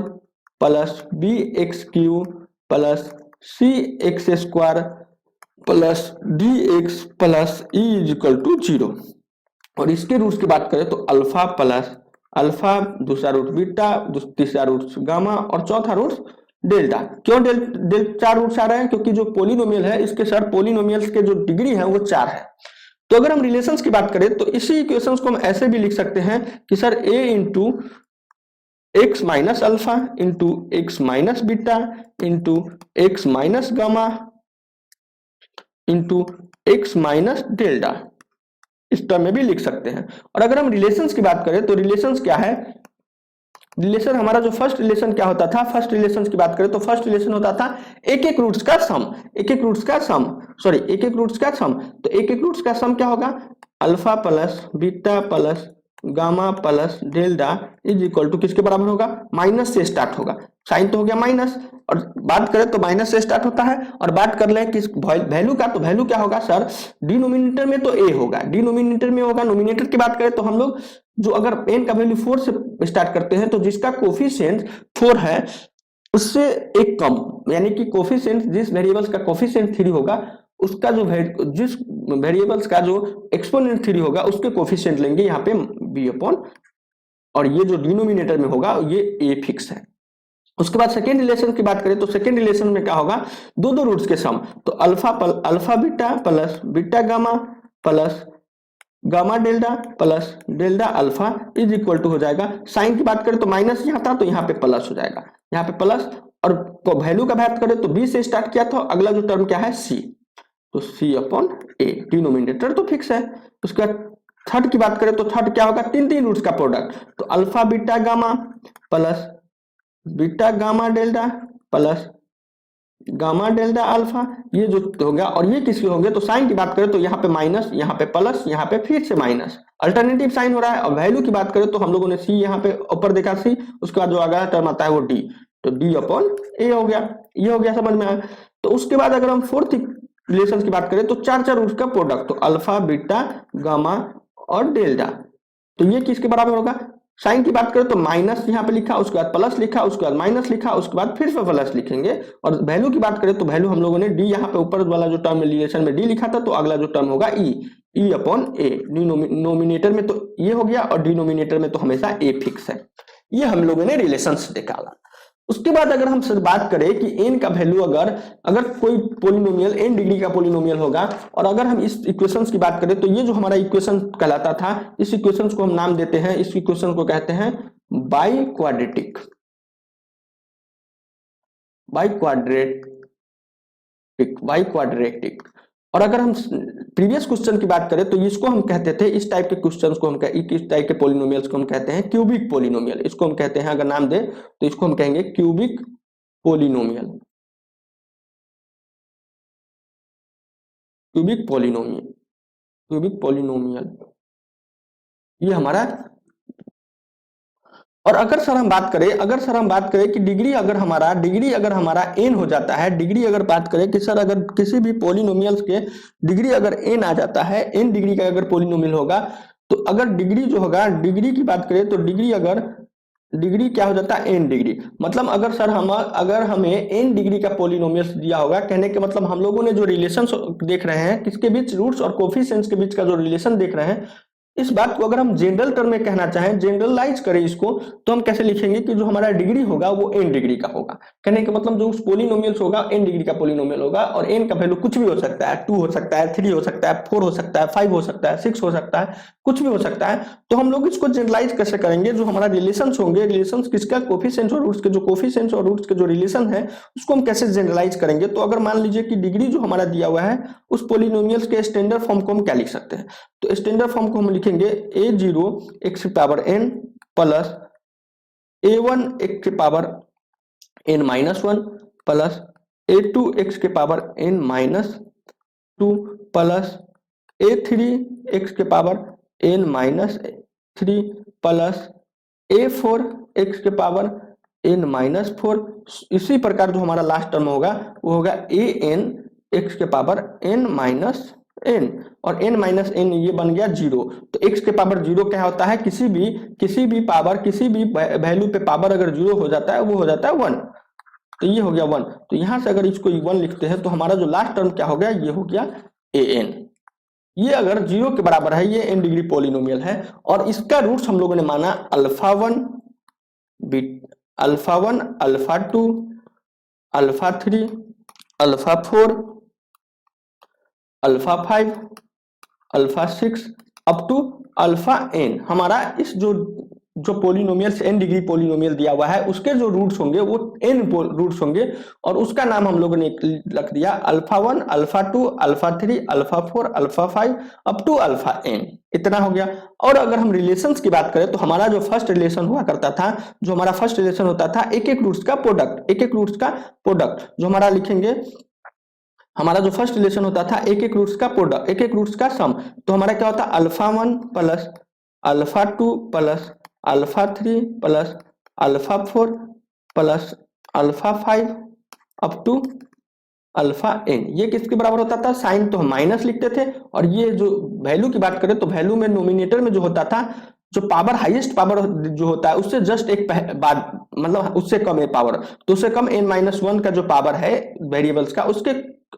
[SPEAKER 1] plus B X cube plus C X square plus D X plus E is equal to 0। और इसके रूट्स की बात करें तो अल्फा प्लस अल्फा, दूसरा रूट बीटा, तीसरा रूट गामा और चौथा रूट डेल्टा। क्यों चार रूट्स आ रहे हैं? क्योंकि जो पोलिनोमियल है इसके सर पोलिनोमियल्स के जो डिग्री है वो 4 है। तो अगर हम रिलेशंस की बात करें तो इसी इक्वेशंस को हम ऐसे भी लिख सकते हैं कि sir a into x minus alpha into x minus beta into x minus gamma into x minus delta, इस टर्म में भी लिख सकते हैं। और अगर हम रिलेशंस की बात करें तो रिलेशंस क्या है? रिलेशन हमारा जो फर्स्ट रिलेशन क्या होता था? फर्स्ट रिलेशन की बात करें तो फर्स्ट रिलेशन होता था एक एक रूट्स का सम, एक एक रूट्स का सम, सॉरी एक एक रूट्स का सम। तो एक एक रूट्स का सम क्या होगा? Alpha plus beta plus gamma plus delta is equal to किसके बराबर होगा? माइनस से स्टार्ट होगा, साइन तो हो गया माइनस, और बात करें तो माइनस से स्टार्ट होता है। और बात कर ले किस वैल्यू का, तो वैल्यू क्या होगा सर? डिनोमिनेटर में तो a होगा, डिनोमिनेटर में होगा। नोमिनेटर की बात करें तो हम लोग जो अगर n का वैल्यू 4 से स्टार्ट करते हैं तो जिसका कोफिशिएंट 4 है उससे एक कम, यानी कि कोफिशिएंट जिस वेरिएबल्स का कोफिशिएंट 3 होगा उसका जो जिस वेरिएबल्स का जो एक्सपोनेंट 3 होगा उसके कोफिशिएंट लेंगे यहाँ पे b अपॉन, और ये जो डिनोमिनेटर में होगा ये a फिक्स है। उसके बाद सेकेंड रिलेशन की बात करें तो सेकेंड रिलेशन में क्या होगा? दो दो रूट्स के सम, तो alpha beta plus beta gamma plus gamma delta plus delta alpha is equal to हो जाएगा, साइन की बात करें तो माइनस यहाँ था तो यहाँ पे प्लस हो जाएगा, यहाँ पे प्लस। और वैल्यू का बात करें तो बी से स्टार्ट किया था, अगला जो टर्म क्या है? सी, तो सी अपॉन ए, डिनोमिनेटर तो फिक्स है। उसके बाद थर्ड की बात करें तो थर्ड क्या होगा? तीन तीन रूट्स का प्रोडक्ट, तो alpha beta gamma plus beta gamma delta plus gamma delta alpha, ये जो हो गया। और ये किसके होंगे? तो साइन की बात करें तो यहाँ पे माइनस, यहाँ पे प्लस, यहाँ पे फिर से माइनस, अल्टरनेटिव साइन हो रहा है। और वैल्यू की बात करें तो हम लोगों ने सी यहाँ पे ऊपर देखा सी, उसके बाद जो अगला टर्म आता है वो डी, तो डी अपॉन ए हो गया। ये हो गया, समझ में आया? तो उसके बाद अगर हम फोर्थ रिलेशन की बात करें तो चार चार उसका प्रोडक्ट, तो अल्फा बीटा गामा और डेल्टा, तो ये किसके बराबर होगा? साइन की बात करें तो माइनस यहाँ पे लिखा, उसके बाद प्लस लिखा, उसके बाद माइनस लिखा, उसके बाद फिर से प्लस लिखेंगे। और वैल्यू की बात करें तो वैल्यू हम लोगों ने डी, यहाँ पे ऊपर वाला जो टर्म रिलेशन में डी लिखा था, तो अगला जो टर्म होगा ई अपॉन ए। नोमिनेटर में तो ये हो गया और डिनोमिनेटर में तो हमेशा ए फिक्स है। ये हम लोगों ने रिलेशंस निकाला। उसके बाद अगर हम बात करें कि n का वैल्यू अगर कोई पोलिनोमियल n डिग्री का पोलिनोमियल होगा, और अगर हम इस इक्वेशंस की बात करें तो ये जो हमारा इक्वेशन कहलाता था, इस इक्वेशंस को हम नाम देते हैं, इस इक्वेशन को कहते हैं बाई क्वाड्रेटिक, बाई क्वाड्रेटिक। और अगर हम प्रीवियस क्वेश्चन की बात करें तो इसको हम कहते थे, इस टाइप के क्वेश्चंस को हम इस टाइप के पोलिनोमियल्स को हम कहते हैं क्यूबिक पोलिनोमियल, इसको हम कहते हैं, अगर नाम दे तो इसको हम कहेंगे cubic polynomial, cubic polynomial, cubic polynomial ये हमारा। और अगर सर हम बात करें कि डिग्री अगर हमारा n हो जाता है, डिग्री अगर बात करें कि सर अगर किसी भी पोलिनोमियल्स के डिग्री अगर n आ जाता है, n डिग्री का अगर पोलिनोमियल होगा, तो अगर डिग्री जो होगा, डिग्री की बात करें तो डिग्री क्या हो जाता है? n degree. मतलब अगर हमें n डिग्री का पोलिनोमियल दिया होगा, कहने के मतलब हम लोगों ने जो रिलेशन देख रहे हैं किसके बीच? रूट्स और कोफिशिएंट्स के बीच का जो रिलेशन देख रहे हैं, इस बात को अगर हम जनरल टर्म में कहना चाहें, जनरलाइज करें इसको, तो हम कैसे लिखेंगे कि जो हमारा डिग्री होगा वो n डिग्री का होगा। कहने का मतलब जो उस पोलिनोमियल्स होगा n डिग्री का पोलिनोमियल होगा, और n का वैल्यू कुछ भी हो सकता है, 2 हो सकता है, 3 हो सकता है, 4 हो सकता है, 5 हो सकता है, 6 हो सकता है, कुछ भी हो सकता है। तो हम लोग इसको जनरलाइज कैसे करेंगे? जो हमारा रिलेशंस होंगे, रिलेशंस किसका? कोफिशिएंट्स और रूट्स के, जो कोफिशिएंट्स और रूट्स के जो रिलेशन है उसको हम कैसे जनरलाइज करेंगे? तो अगर मान लीजिए कि डिग्री जो हमारा दिया हुआ है, उस पोलिनोमियल्स के स्टैंडर्ड फॉर्म को हम क्या लिख सकते हैं? तो स्टैंडर्ड फॉर्म को हम लिखेंगे a0 x की power n plus a1 x की power n minus 1 plus a2 x के power n minus 2 plus a3 x के power n minus 3 plus a4 x के पावर n माइनस 4। इसी प्रकार जो हमारा लास्ट टर्म होगा वो होगा an x के पावर n माइनस n, और n माइनस n ये बन गया 0। तो x के पावर 0 क्या होता है? किसी भी वैल्यू पे पावर अगर 0 हो जाता है वो हो जाता है 1। तो ये हो गया 1। तो यहां से अगर इसको 1 लिखते हैं तो हमारा जो लास्ट टर्म क्या हो गया, ये हो गया an। ये अगर 0 के बराबर है, ये n डिग्री पॉलिनोमियल है और इसका रूट्स हम लोगों ने माना alpha 1, alpha 1, alpha 2, alpha 3, alpha 4, alpha 5, alpha 6 up to alpha n। हमारा इस जो पॉलिनोमियल n डिग्री पॉलिनोमियल दिया हुआ है उसके जो रूट्स होंगे वो n रूट्स होंगे और उसका नाम हम लोगों ने रख दिया alpha 1, alpha 2, alpha 3, alpha 4, alpha 5 up to alpha n। इतना हो गया। और अगर हम रिलेशंस की बात करें तो हमारा जो फर्स्ट रिलेशन हुआ करता था, जो हमारा फर्स्ट रिलेशन होता था एक एक रूट्स का प्रोडक्ट, एक एक रूट्स का प्रोडक्ट, जो हमारा लिखेंगे हमारा जो फर्स्ट रिलेशन होता था एक एक रूट्स का प्रोडक्ट, एक एक रूट्स का सम। तो हमारा क्या होता है alpha 1 plus alpha 2 plus alpha 3 plus alpha 4 plus alpha 5 up to alpha n। ये किसके बराबर होता था, साइन तो हम माइनस लिखते थे और ये जो वैल्यू की बात करें तो वैल्यू में नोमिनेटर में जो होता था, जो पावर हाईएस्ट पावर जो होता है उससे जस्ट एक बाद मतलब उससे कम है पावर, तो उससे कम n-1 का जो पावर है वेरिएबल्स का, उसके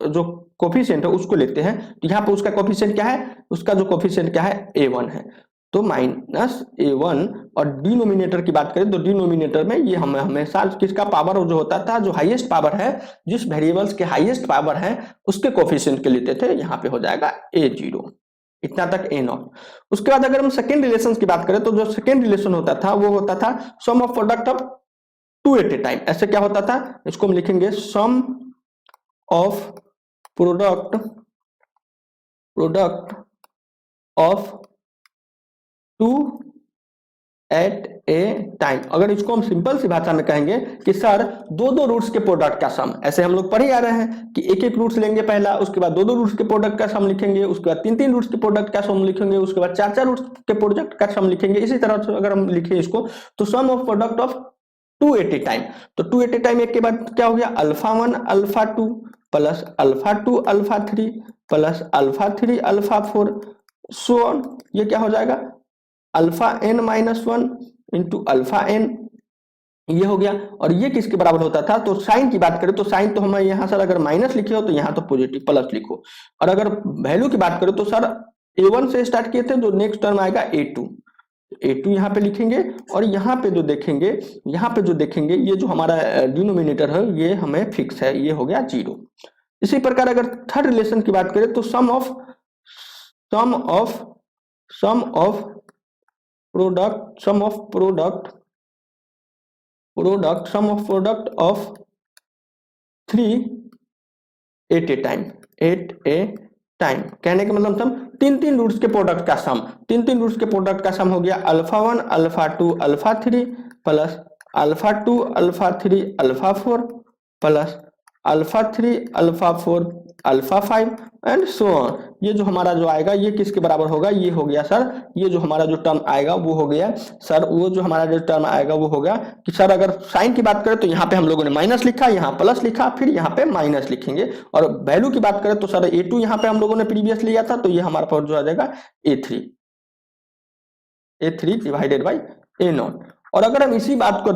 [SPEAKER 1] जो कोफिशिएंट है उसको लेते हैं। तो यहाँ पे उसका कोफिशिएंट क्या है, उसका जो कोफिशिएंट क्या है a1 है, तो -a1। और डिनोमिनेटर की बात करें तो डिनोमिनेटर में ये हमें हमेशा किसका पावर जो होता था, जो हाईएस्ट पावर है, जिस वेरिएबल्स के हाईएस्ट पावर है उसके कोफिशिएंट के लेते थे। यहाँ पे हो जाएगा a0, इतना तक a0। उसके बाद अगर हम सेकेंड रिलेशन की बात करें तो जो सेकेंड रिलेशन होता था वो होता था sum of product of 2 at a time. ऐसे क्या होता था, इसको हम लिखेंगे sum of product of 2 at a time. अगर इसको हम सिंपल सी भाषा में कहेंगे कि सर दो रूट्स के प्रोडक्ट का सम, ऐसे हम लोग पढ़ ही आ रहे हैं कि एक एक रूट्स लेंगे पहला, उसके बाद दो रूट्स के प्रोडक्ट का सम लिखेंगे, उसके बाद तीन रूट्स के प्रोडक्ट का सम लिखेंगे, उसके बाद चार रूट्स के प्रोडक्ट का सम लिखेंगे। इसी तरह से अगर हम लिखें इसको तो sum of product of 2 at a time. तो 2 एट ए टाइम एक के बाद क्या हो गया alpha 1 alpha 2 plus alpha 2 alpha 3 plus alpha 3 alpha 4 so on. ये क्या हो जाएगा alpha n-1 into alpha n, ये हो गया। और ये किसके बराबर होता था, तो साइन की बात करें तो साइन तो हमें यहाँ सर अगर माइनस लिखे हो तो यहाँ तो पॉजिटिव प्लस लिखो, और अगर वैल्यू की बात करें तो सर a1 से स्टार्ट किए थे, जो नेक्स्ट टर्म आएगा a2, a2 यहाँ पे लिखेंगे और यहाँ पे जो देखेंगे ये जो हमारा डिनोमिनेटर है ये हमें फिक्स है, ये हो गया 0। इसी प्रकार अगर थर्ड रिलेशन की बात करें तो sum of product of 3 at a time. कहने का मतलब सम तीन रूट्स के प्रोडक्ट का सम, तीन रूट्स के प्रोडक्ट का सम हो गया alpha 1 alpha 2 alpha 3 plus alpha 2 alpha 3 alpha 4 plus alpha 3 alpha 4 alpha 5 and so on. ये जो हमारा जो आएगा ये किसके बराबर होगा, ये हो गया सर, ये जो हमारा जो टर्म आएगा वो हो गया सर, वो जो हमारा जो टर्म आएगा वो होगा कि सर अगर साइन की बात करें तो यहाँ पे हम लोगों ने माइनस लिखा, यहाँ प्लस लिखा, फिर यहाँ पे माइनस लिखेंगे। और वैल्यू की बात करें तो सर a2 यहाँ पे हम लोगों ने प्रीवियस लिया था, तो ये हमारे पास जो आ जाएगा a3 डिवाइडेड बाई a0। और अगर हम इसी बात को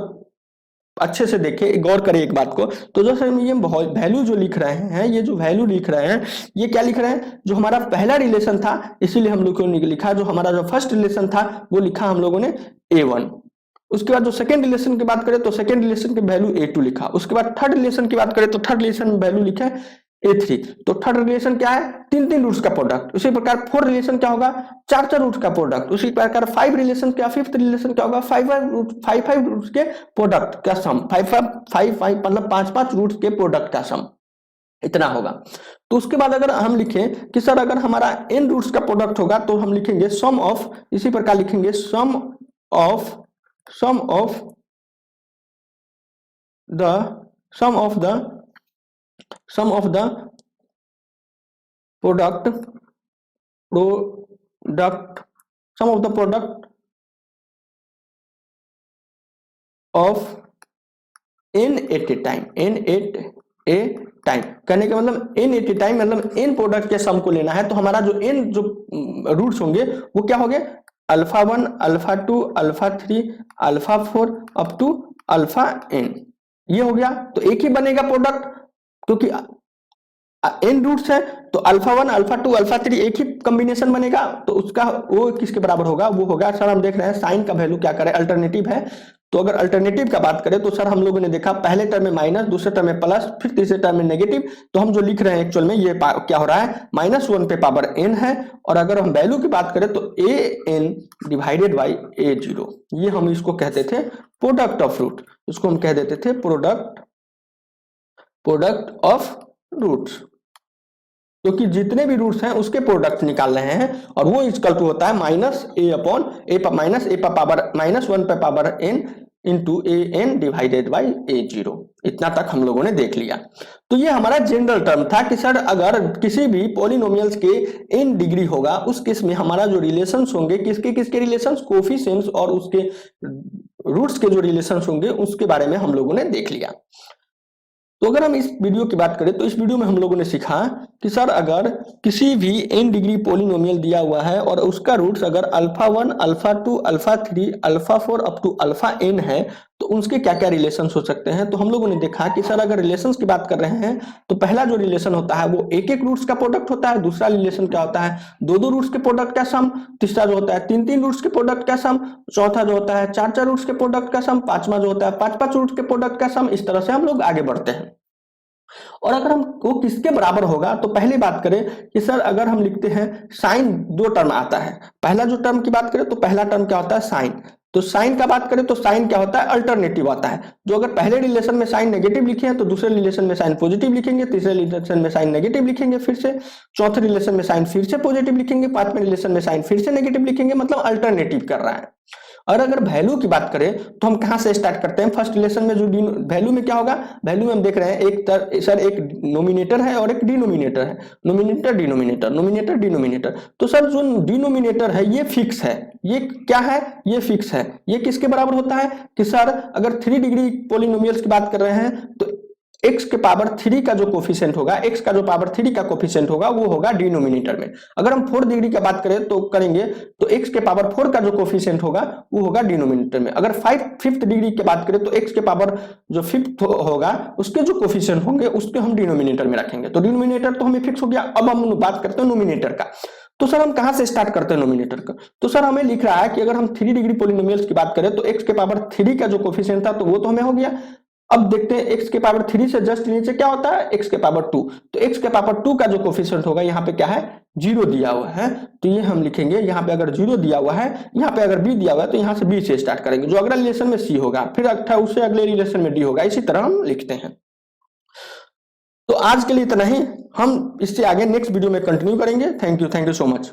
[SPEAKER 1] अच्छे से देखें, गौर करें एक बात को, तो जैसे हम ये वैल्यू जो लिख रहे हैं, ये जो वैल्यू लिख रहे हैं ये क्या लिख रहे हैं, जो हमारा पहला रिलेशन था इसीलिए हम लोगों ने लिखा, जो हमारा जो फर्स्ट रिलेशन था वो लिखा हम लोगों ने a1। उसके बाद जो सेकंड रिलेशन की बात करें तो सेकंड रिलेशन की वैल्यू a2 लिखा। उसके बाद थर्ड रिलेशन की बात करें तो थर्ड रिलेशन में वैल्यू लिखा है a3। तो थर्ड रिलेशन क्या है, तीन रूट्स का प्रोडक्ट। उसी प्रकार फोर्थ रिलेशन क्या होगा, चार रूट्स का प्रोडक्ट। उसी प्रकार फाइव रिलेशन क्या, फिफ्थ रिलेशन क्या होगा, फाइव रूट्स के प्रोडक्ट का सम, फाइव मतलब पांच रूट्स के प्रोडक्ट का सम, इतना होगा। तो उसके बाद अगर हम लिखें कि सर अगर हमारा n रूट्स का प्रोडक्ट होगा तो हम लिखेंगे सम ऑफ, इसी प्रकार लिखेंगे sum of the product of n at a time, कहने का मतलब n एट ए टाइम मतलब n प्रोडक्ट के सम को लेना है। तो हमारा जो n जो रूट्स होंगे वो क्या होंगे alpha 1 alpha 2 alpha 3 alpha 4 up to alpha n। ये हो गया, तो एक ही बनेगा प्रोडक्ट, क्योंकि n रूट्स है तो अल्फा 1 अल्फा 2 अल्फा 3 एक ही कॉम्बिनेशन बनेगा, तो उसका वो किसके बराबर होगा, वो होगा सर हम देख रहे हैं साइन का वैल्यू क्या करें, अल्टरनेटिव है, तो अगर अल्टरनेटिव का बात करें तो सर हम लोगों ने देखा पहले टर्म में माइनस, दूसरे टर्म में प्लस, फिर तीसरे टर्म में नेगेटिव, तो हम जो लिख रहे हैं एक्चुअल में ये क्या हो रहा है, -1 पे पावर n है, और अगर हम वैल्यू की बात करें तो an डिवाइडेड बाई a0, ये हम इसको कहते थे प्रोडक्ट ऑफ रूट, इसको हम कह देते थे प्रोडक्ट ऑफ रूट्स, क्योंकि जितने भी रूट्स हैं उसके प्रोडक्ट निकाल रहे हैं, और वो इक्वल टू होता है -1 पे power n into an divided by a0। इतना तक हम लोगों ने देख लिया। तो ये हमारा जनरल टर्म था कि सर अगर किसी भी पॉलिनोमियल्स के n डिग्री होगा उस केस में हमारा जो रिलेशंस होंगे, किसके किसके रिलेशंस, कोफिशिएंट्स और उसके रूट्स के जो रिलेशंस होंगे उसके बारे में हम लोगों ने देख लिया। तो अगर हम इस वीडियो की बात करें तो इस वीडियो में हम लोगों ने सीखा कि सर अगर किसी भी n डिग्री पॉलिनोमियल दिया हुआ है और उसका रूट्स अगर alpha 1 alpha 2 alpha 3 alpha 4 up to alpha n है तो उनके क्या क्या रिलेशंस हो सकते हैं। तो हम लोगों ने देखा कि सर अगर रिलेशंस की बात कर रहे हैं तो पहला जो रिलेशन होता है वो एक एक रूट्स का प्रोडक्ट होता है, दूसरा रिलेशन क्या होता है, दो दो रूट्स के प्रोडक्ट का सम, तीसरा जो होता है तीन तीन रूट्स के प्रोडक्ट का सम, चौथा जो होता है चार चार रूट्स के प्रोडक्ट का सम, पांचवा जो होता है पांच पांच रूट्स के प्रोडक्ट का सम। इस तरह से हम लोग आगे बढ़ते हैं। और अगर हमको किसके बराबर होगा तो पहली बात करें कि सर अगर हम लिखते हैं साइन, दो टर्म आता है, पहला जो टर्म की बात करें तो पहला टर्म क्या होता है साइन, तो साइन का बात करें तो साइन क्या होता है, अल्टरनेटिव आता है, जो अगर पहले रिलेशन में साइन नेगेटिव लिखे हैं तो दूसरे रिलेशन में साइन पॉजिटिव लिखेंगे, तीसरे रिलेशन में साइन नेगेटिव लिखेंगे फिर से, चौथे रिलेशन में साइन फिर से पॉजिटिव लिखेंगे, पांचवें रिलेशन में साइन फिर से नेगेटिव लिखेंगे, मतलब अल्टरनेटिव कर रहा है। और अगर वैल्यू की बात करें तो हम कहां से स्टार्ट करते हैं, फर्स्ट रिलेशन में जो वैल्यू में क्या होगा, वैल्यू में हम देख रहे हैं एक नोमिनेटर है और एक डिनोमिनेटर है, नोमिनेटर डिनोमिनेटर। तो सर जो डिनोमिनेटर है ये फिक्स है, ये क्या है, ये फिक्स है, ये किसके बराबर होता है कि सर अगर 3 डिग्री पॉलिनोमियल्स की बात कर रहे हैं तो x के पावर 3 का जो कोफिशिएंट होगा, x का जो पावर 3 का कोफिशिएंट होगा वो होगा डिनोमिनेटर में। अगर हम 4 डिग्री की बात करें तो करेंगे तो x के पावर 4 का जो कोफिशिएंट होगा वो होगा डिनोमिनेटर में। अगर 5th डिग्री की बात करें तो x के पावर जो 5th होगा उसके जो कोफिशिएंट होंगे उसके हम डिनोमिनेटर में रखेंगे। तो डिनोमिनेटर तो हमें फिक्स हो गया। अब हम बात करते हैं नोमिनेटर का। तो सर हम कहां से स्टार्ट करते हैं नोमिनेटर का, तो सर हमें लिख रहा है कि अगर हम 3 डिग्री पॉलिनोमियल्स की बात करें तो x के पावर 3 का जो कोफिशिएंट था तो वो तो हमें हो गया। अब देखते हैं x के पावर 3 से जस्ट नीचे क्या होता है, x के पावर 2, तो x के पावर 2 का जो कोफिशिएंट होगा यहाँ पे क्या है, 0 दिया हुआ है, तो ये हम लिखेंगे यहाँ पे अगर 0 दिया हुआ है, यहाँ पे अगर b दिया हुआ है तो यहाँ से b से स्टार्ट करेंगे, जो अगला रिलेशन में c होगा, फिर उससे अगले रिलेशन में d होगा, इसी तरह हम लिखते हैं। तो आज के लिए इतना ही, हम इससे आगे नेक्स्ट वीडियो में कंटिन्यू करेंगे। Thank you so much.